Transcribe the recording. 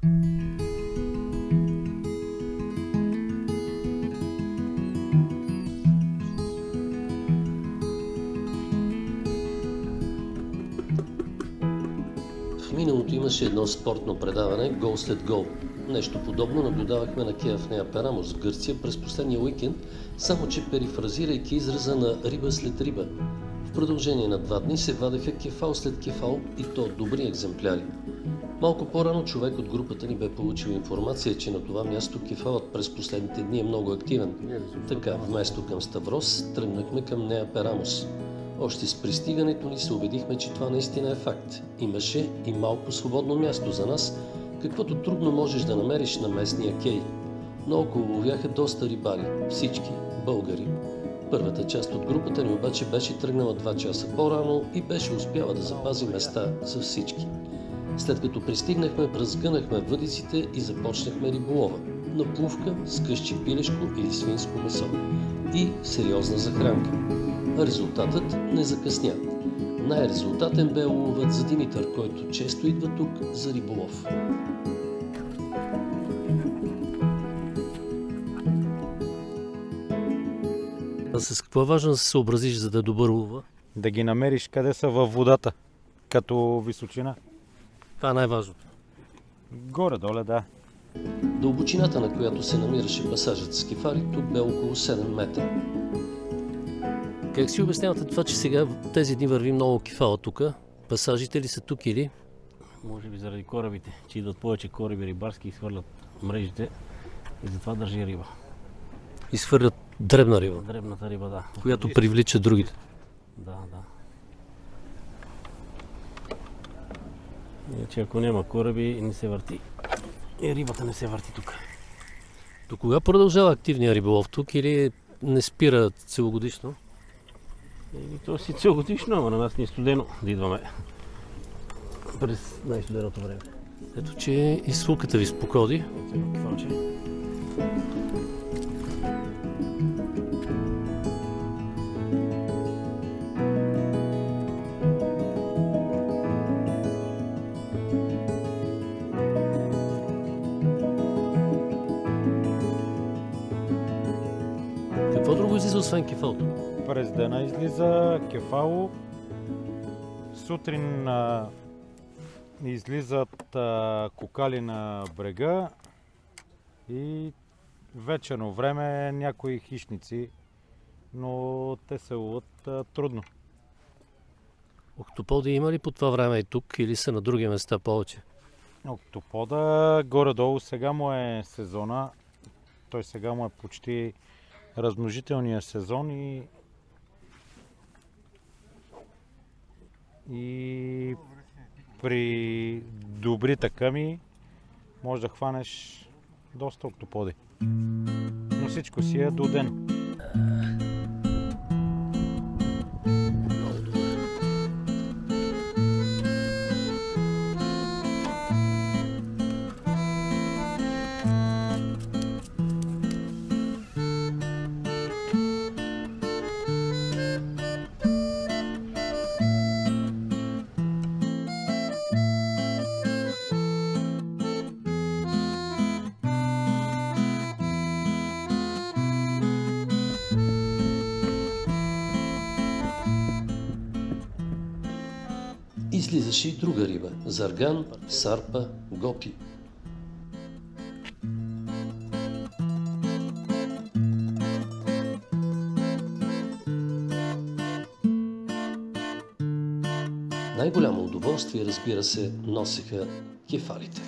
В миналото имаше едно спортно предаване «Гол след гол». Нещо подобно наблюдавахме на Кеа в Нея Перамос в Гърция през последния уикенд, само че перифразирайки израза на риба след риба. В продължение на 2 дни се вадеха кефал след кефал и то добри екземпляри. Малко по-рано човек от групата ни бе получил информация, че на това място кефалът през последните дни е много активен. Така, вместо към Ставрос, тръгнахме към Нея Перамос. Още с пристигането ни се убедихме, че това наистина е факт. Имаше и малко свободно място за нас, каквото трудно можеш да намериш на местния кей. Наоколо ловяха доста рибари, всички българи. Първата част от групата ни обаче беше тръгнала 2 часа по-рано и беше успяла да запази места за всички. След като пристигнахме, разгънахме въдиците и започнахме риболова. На плувка с късче пилешко или свинско месо. И сериозна захранка. Резултатът не закъсня. Най-резултатен бе уловът за Димитър, който често идва тук за риболов. А с какво е важно да се съобразиш, за да е добър улова? Да ги намериш къде са във водата, като височина. Това е най-важното. Горе-доле, да. Дълбочината, на която се намираше пасажът с кефари, тук бе около 7 метра. Как си обяснявате това, че сега тези дни върви много кефала тук? Пасажите ли са тук или? Може би заради корабите, че идват повече кораби рибарски и свърлят мрежите и затова държи риба. Изхвърлят дребна риба, Дребната риба, да. която привлича другите. Да, да. Иначе ако няма кораби, не се върти. И рибата не се върти тук. До кога продължава активния риболов тук или не спира целогодишно? То си целогодишно, ама на нас ни е студено да идваме през най-студеното време. Ето, че и слуката ви спокоди. Какво друго излиза освен кефалто? През дена излиза кефало, сутрин излизат кокали на брега и вечерно време някои хищници, но те се ловят трудно. Октоподи има ли по това време и тук или са на други места повече? Октопода горе-долу сега му е сезона, той сега му е почти размножителния сезон и при добри такъми може да хванеш доста октоподи. Но всичко си е до ден. Излизаше и друга риба – зарган, сарпа, гопи. Най-голямо удоволствие, разбира се, носеха кефалите.